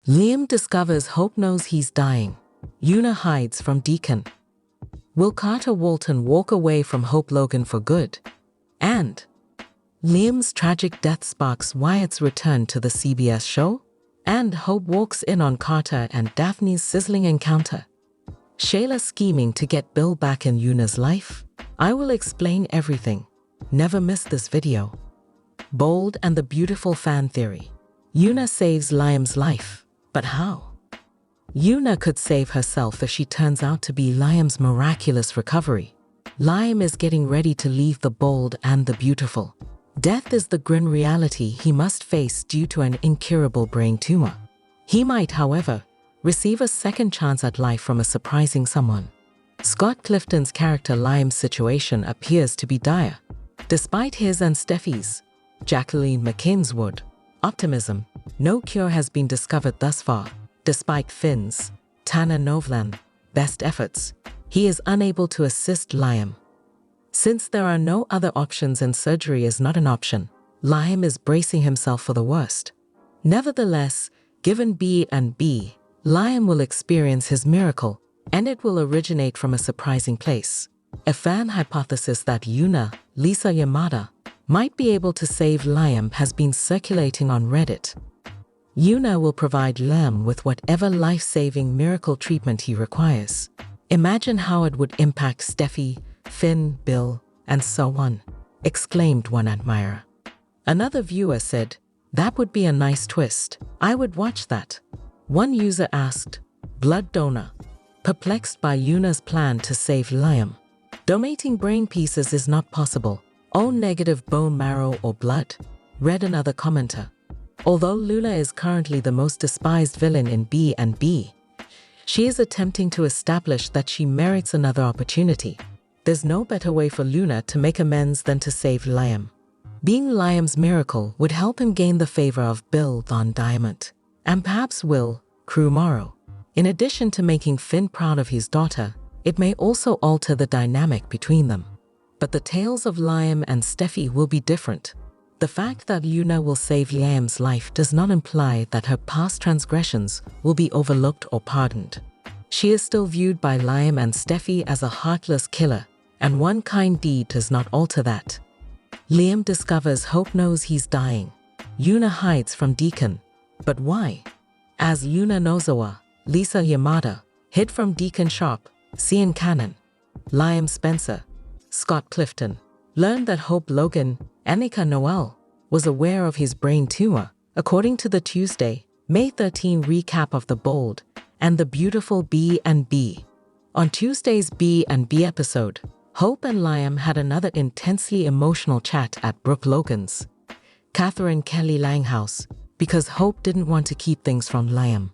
Liam discovers Hope knows he's dying. Una hides from Deacon. Will Carter Walton walk away from Hope Logan for good? And Liam's tragic death sparks Wyatt's return to the CBS show? And Hope walks in on Carter and Daphne's sizzling encounter. Shayla scheming to get Bill back in Una's life? I will explain everything. Never miss this video. Bold and the beautiful fan theory. Una saves Liam's life. But how? Una could save herself if she turns out to be Liam's miraculous recovery. Liam is getting ready to leave the bold and the beautiful. Death is the grim reality he must face due to an incurable brain tumor. He might, however, receive a second chance at life from a surprising someone. Scott Clifton's character Liam's situation appears to be dire. Despite his and Steffi's, Jacqueline McKinn's optimism, no cure has been discovered thus far. Despite Finn's, Tana Novlan, best efforts, he is unable to assist Liam. Since there are no other options and surgery is not an option, Liam is bracing himself for the worst. Nevertheless, given B and B, Liam will experience his miracle, and it will originate from a surprising place. A fan hypothesis that Una, Lisa Yamada, might be able to save Liam has been circulating on Reddit. Una will provide Liam with whatever life-saving miracle treatment he requires. Imagine how it would impact Steffi, Finn, Bill, and so on, exclaimed one admirer. Another viewer said, "That would be a nice twist. I would watch that." One user asked, "Blood donor?" Perplexed by Una's plan to save Liam. Donating brain pieces is not possible. O negative bone marrow or blood, read another commenter. Although Luna is currently the most despised villain in B and B, she is attempting to establish that she merits another opportunity. There's no better way for Luna to make amends than to save Liam. Being Liam's miracle would help him gain the favor of Bill Von Diamond, and perhaps Will, Crew Morrow. In addition to making Finn proud of his daughter, it may also alter the dynamic between them. But the tales of Liam and Steffi will be different. The fact that Una will save Liam's life does not imply that her past transgressions will be overlooked or pardoned. She is still viewed by Liam and Steffi as a heartless killer, and one kind deed does not alter that. Liam discovers Hope knows he's dying. Una hides from Deacon. But why? As Una Nozawa, Lisa Yamada, hid from Deacon Sharp, Cian Cannon, Liam Spencer, Scott Clifton, learned that Hope Logan, Annika Noel, was aware of his brain tumor, according to the Tuesday, May 13 recap of The Bold and the Beautiful B and B. On Tuesday's B and B episode, Hope and Liam had another intensely emotional chat at Brooke Logan's, Catherine Kelly Langhouse, because Hope didn't want to keep things from Liam.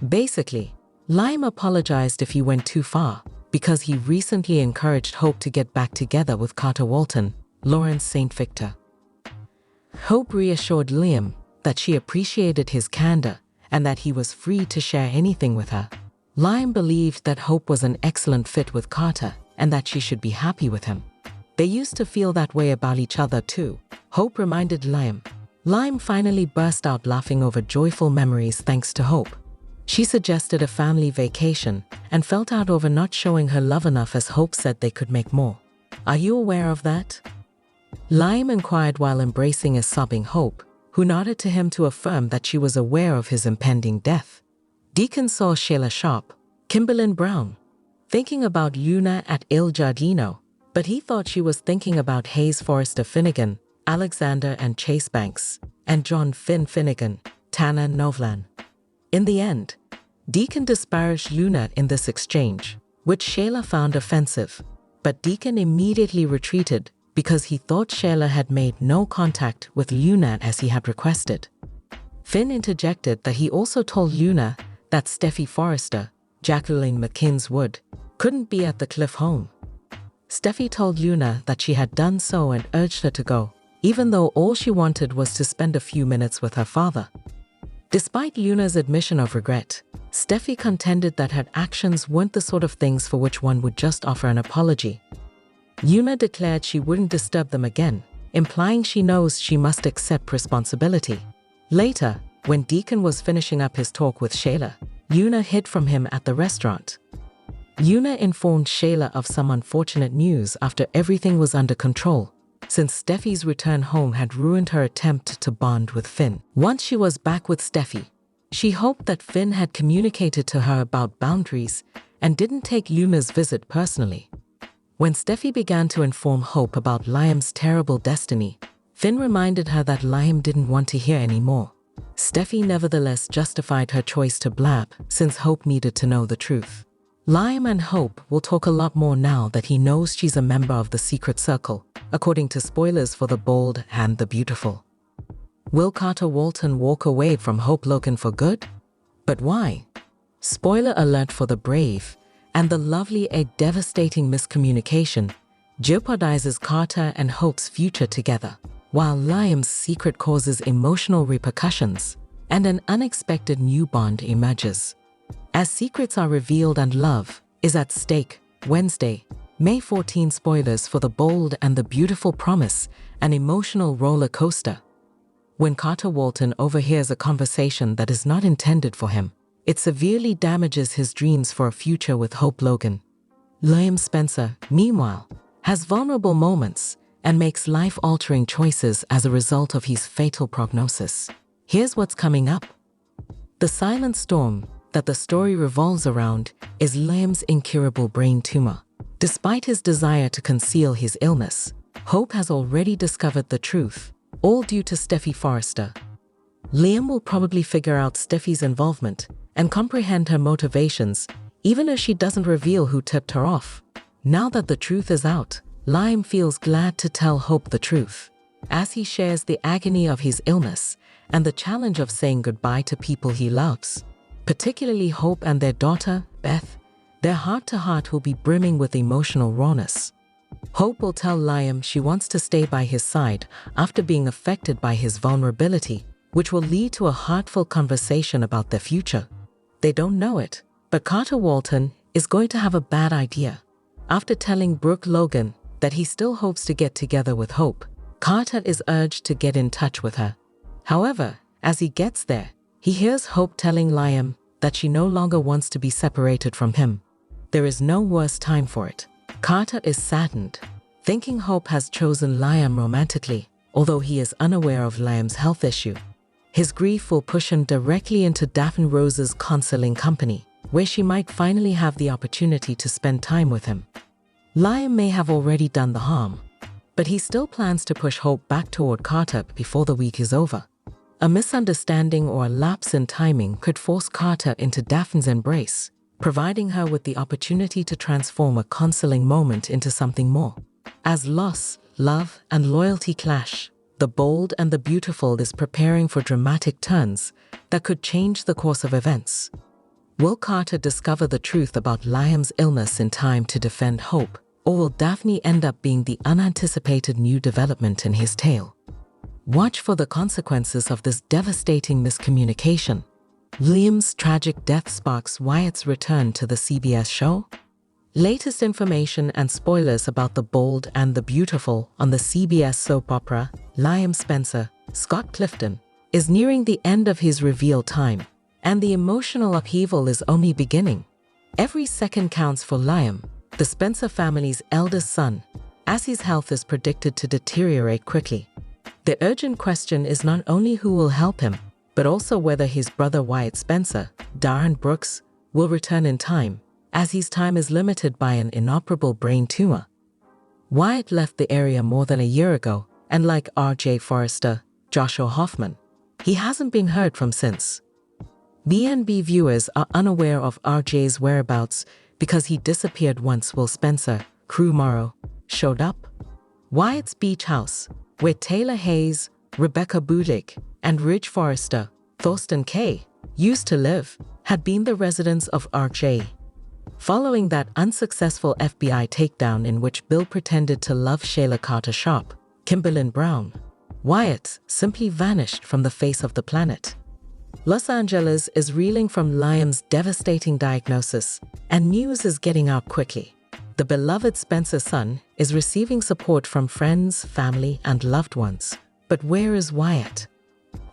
Basically, Liam apologized if he went too far, because he recently encouraged Hope to get back together with Carter Walton, Lawrence St. Victor. Hope reassured Liam that she appreciated his candor and that he was free to share anything with her. Liam believed that Hope was an excellent fit with Carter and that she should be happy with him. They used to feel that way about each other too, Hope reminded Liam. Liam finally burst out laughing over joyful memories thanks to Hope. She suggested a family vacation and felt out over not showing her love enough as Hope said they could make more. Are you aware of that? Liam inquired while embracing a sobbing Hope, who nodded to him to affirm that she was aware of his impending death. Deacon saw Shayla Sharp, Kimberlyn Brown, thinking about Una at Il Giardino, but he thought she was thinking about Hayes Forrester Finnegan, Alexander and Chase Banks, and John Finn Finnegan, Tana Novlan. In the end, Deacon disparaged Una in this exchange, which Shayla found offensive, but Deacon immediately retreated because he thought Shayla had made no contact with Una as he had requested. Finn interjected that he also told Una that Steffi Forrester, Jacqueline McKinn's couldn't be at the Cliff home. Steffi told Una that she had done so and urged her to go, even though all she wanted was to spend a few minutes with her father. Despite Una's admission of regret, Steffi contended that her actions weren't the sort of things for which one would just offer an apology. Una declared she wouldn't disturb them again, implying she knows she must accept responsibility. Later, When Deacon was finishing up his talk with Shayla, Una hid from him at the restaurant. Una informed Shayla of some unfortunate news after everything was under control, since Steffi's return home had ruined her attempt to bond with Finn. Once she was back with Steffi, she hoped that Finn had communicated to her about boundaries and didn't take Una's visit personally. When Steffi began to inform Hope about Liam's terrible destiny, Finn reminded her that Liam didn't want to hear anymore. Steffi nevertheless justified her choice to blab, since Hope needed to know the truth. Liam and Hope will talk a lot more now that he knows she's a member of the secret circle, according to spoilers for The Bold and the Beautiful. Will Carter Walton walk away from Hope Logan for good? But why? Spoiler alert for The Brave, and the lovely a devastating miscommunication jeopardizes Carter and Hope's future together, while Liam's secret causes emotional repercussions and an unexpected new bond emerges. As secrets are revealed and love is at stake, Wednesday, May 14. Spoilers for The Bold and the Beautiful promise an emotional roller coaster. When Carter Walton overhears a conversation that is not intended for him, it severely damages his dreams for a future with Hope Logan. Liam Spencer, meanwhile, has vulnerable moments and makes life-altering choices as a result of his fatal prognosis. Here's what's coming up. The silent storm that the story revolves around is Liam's incurable brain tumor. Despite his desire to conceal his illness, Hope has already discovered the truth, all due to Steffi Forrester. Liam will probably figure out Steffi's involvement and comprehend her motivations, even if she doesn't reveal who tipped her off. Now that the truth is out, Liam feels glad to tell Hope the truth, as he shares the agony of his illness and the challenge of saying goodbye to people he loves. Particularly Hope and their daughter, Beth, their heart-to-heart will be brimming with emotional rawness. Hope will tell Liam she wants to stay by his side after being affected by his vulnerability, which will lead to a heartfelt conversation about their future. They don't know it, but Carter Walton is going to have a bad idea. After telling Brooke Logan that he still hopes to get together with Hope, Carter is urged to get in touch with her. However, as he gets there, he hears Hope telling Liam that she no longer wants to be separated from him. There is no worse time for it. Carter is saddened, thinking Hope has chosen Liam romantically, although he is unaware of Liam's health issue. His grief will push him directly into Daphne Rose's counseling company, where she might finally have the opportunity to spend time with him. Liam may have already done the harm, but he still plans to push Hope back toward Carter before the week is over. A misunderstanding or a lapse in timing could force Carter into Daphne's embrace, providing her with the opportunity to transform a counseling moment into something more. As loss, love, and loyalty clash, The Bold and the Beautiful is preparing for dramatic turns that could change the course of events. Will Carter discover the truth about Liam's illness in time to defend Hope, or will Daphne end up being the unanticipated new development in his tale? Watch for the consequences of this devastating miscommunication. Liam's tragic death sparks Wyatt's return to the CBS show? Latest information and spoilers about The Bold and the Beautiful on the CBS soap opera, Liam Spencer, Scott Clifton, is nearing the end of his reveal time, and the emotional upheaval is only beginning. Every second counts for Liam, the Spencer family's eldest son, as his health is predicted to deteriorate quickly. The urgent question is not only who will help him, but also whether his brother Wyatt Spencer, Darren Brooks, will return in time, as his time is limited by an inoperable brain tumor. Wyatt left the area more than a year ago, and like R.J. Forrester, Joshua Hoffman, he hasn't been heard from since. BNB viewers are unaware of R.J.'s whereabouts because he disappeared once Will Spencer, Crew Morrow, showed up. Wyatt's beach house, where Taylor Hayes, Rebecca Budig, and Ridge Forrester, Thorsten Kaye, used to live, had been the residence of R.J. Following that unsuccessful FBI takedown in which Bill pretended to love Shayla Carter Sharp, Kimberlyn Brown, Wyatt simply vanished from the face of the planet. Los Angeles is reeling from Liam's devastating diagnosis, and news is getting out quickly. The beloved Spencer son is receiving support from friends, family, and loved ones. But where is Wyatt?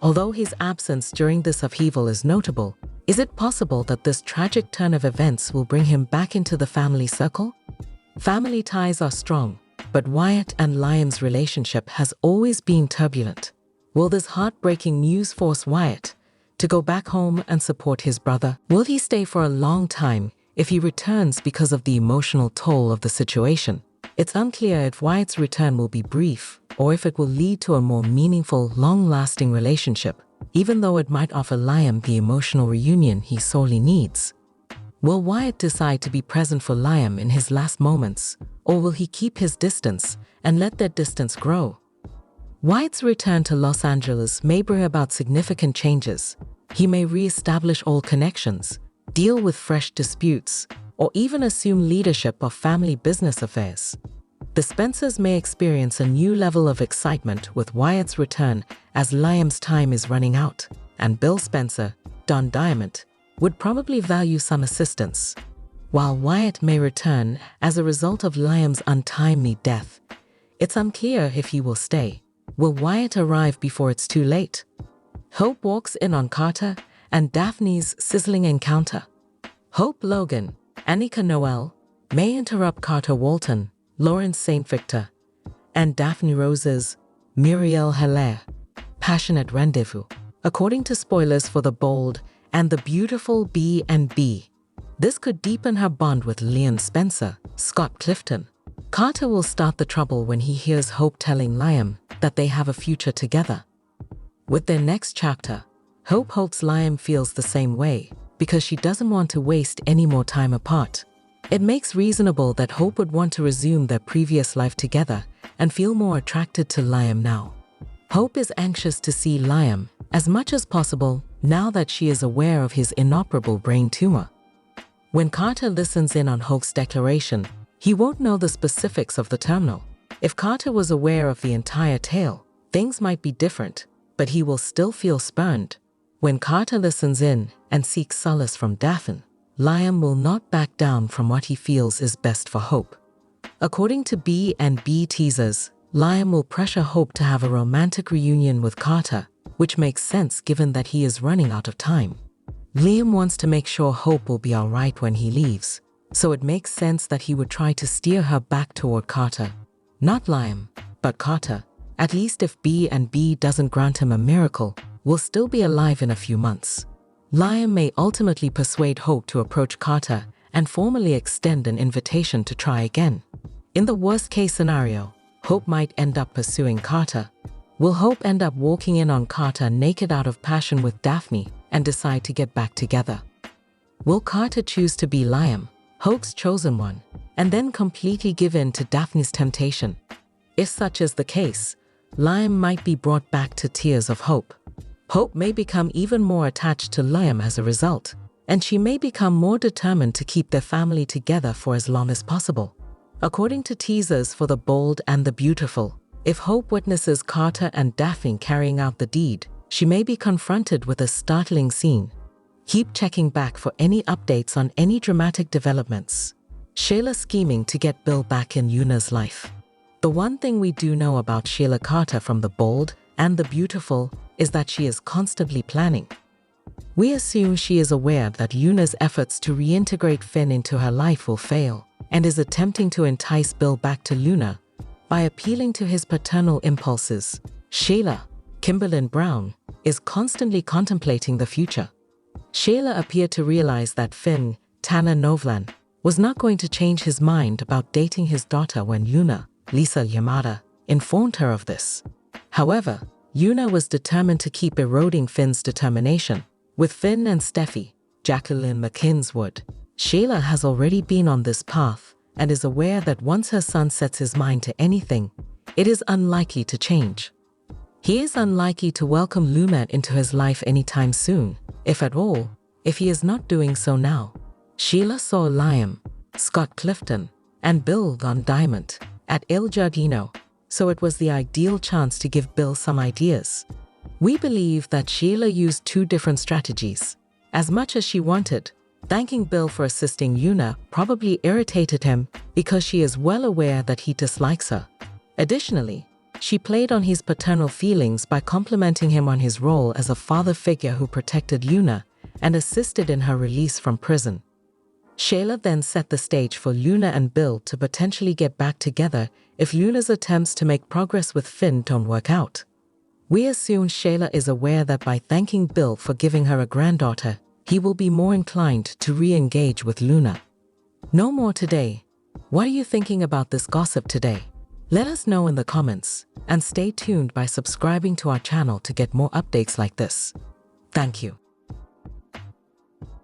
Although his absence during this upheaval is notable, is it possible that this tragic turn of events will bring him back into the family circle? Family ties are strong, but Wyatt and Liam's relationship has always been turbulent. Will this heartbreaking news force Wyatt to go back home and support his brother? Will he stay for a long time if he returns because of the emotional toll of the situation? It's unclear if Wyatt's return will be brief or if it will lead to a more meaningful, long-lasting relationship, even though it might offer Liam the emotional reunion he sorely needs. Will Wyatt decide to be present for Liam in his last moments, or will he keep his distance and let that distance grow? Wyatt's return to Los Angeles may bring about significant changes. He may re-establish old connections, deal with fresh disputes, or even assume leadership of family business affairs. The Spencers may experience a new level of excitement with Wyatt's return as Liam's time is running out, and Bill Spencer, Don Diamond, would probably value some assistance. While Wyatt may return as a result of Liam's untimely death, it's unclear if he will stay. Will Wyatt arrive before it's too late? Hope walks in on Carter and Daphne's sizzling encounter. Hope Logan, Annika Noel, may interrupt Carter Walton, Lawrence St. Victor, and Daphne Rose's Muriel Hilaire passionate rendezvous, according to spoilers for The Bold and the Beautiful B&B. This could deepen her bond with Leon Spencer, Scott Clifton. Carter will start the trouble when he hears Hope telling Liam that they have a future together. With their next chapter, Hope hopes Liam feels the same way because she doesn't want to waste any more time apart. It makes reasonable that Hope would want to resume their previous life together and feel more attracted to Liam now. Hope is anxious to see Liam as much as possible now that she is aware of his inoperable brain tumor. When Carter listens in on Hope's declaration, he won't know the specifics of the terminal. If Carter was aware of the entire tale, things might be different, but he will still feel spurned. When Carter listens in and seeks solace from Daphne, Liam will not back down from what he feels is best for Hope. According to B&B teasers, Liam will pressure Hope to have a romantic reunion with Carter, which makes sense given that he is running out of time. Liam wants to make sure Hope will be alright when he leaves, so it makes sense that he would try to steer her back toward Carter. Not Liam, but Carter, at least if B&B doesn't grant him a miracle, will still be alive in a few months. Liam may ultimately persuade Hope to approach Carter and formally extend an invitation to try again. In the worst-case scenario, Hope might end up pursuing Carter. Will Hope end up walking in on Carter naked out of passion with Daphne and decide to get back together? Will Carter choose to be Liam, Hope's chosen one, and then completely give in to Daphne's temptation? If such is the case, Liam might be brought back to tears of hope. Hope may become even more attached to Liam as a result, and she may become more determined to keep their family together for as long as possible. According to teasers for The Bold and the Beautiful, if Hope witnesses Carter and Daphne carrying out the deed, she may be confronted with a startling scene. Keep checking back for any updates on any dramatic developments. Shayla scheming to get Bill back in Yuna's life. The one thing we do know about Shayla Carter from The Bold and the Beautiful is that she is constantly planning. We assume she is aware that Yuna's efforts to reintegrate Finn into her life will fail and is attempting to entice Bill back to Luna by appealing to his paternal impulses. Shayla, Kimberlyn Brown, is constantly contemplating the future. Shayla appeared to realize that Finn, Tanner Novlan, was not going to change his mind about dating his daughter when Yuna, Lisa Yamada, informed her of this. However, Yuna was determined to keep eroding Finn's determination. With Finn and Steffi, Jacqueline McKinn's would. Shayla has already been on this path and is aware that once her son sets his mind to anything, it is unlikely to change. He is unlikely to welcome Luna into his life anytime soon, if at all, if he is not doing so now. Sheila saw Liam, Scott Clifton, and Bill Von Diamond at Il Giardino, so it was the ideal chance to give Bill some ideas. We believe that Sheila used two different strategies. As much as she wanted, thanking Bill for assisting Yuna probably irritated him because she is well aware that he dislikes her. Additionally, She played on his paternal feelings by complimenting him on his role as a father figure who protected Luna and assisted in her release from prison. Shayla then set the stage for Luna and Bill to potentially get back together if Luna's attempts to make progress with Finn don't work out. We assume Shayla is aware that by thanking Bill for giving her a granddaughter, he will be more inclined to re-engage with Luna. No more today. What are you thinking about this gossip today? Let us know in the comments, and stay tuned by subscribing to our channel to get more updates like this. Thank you.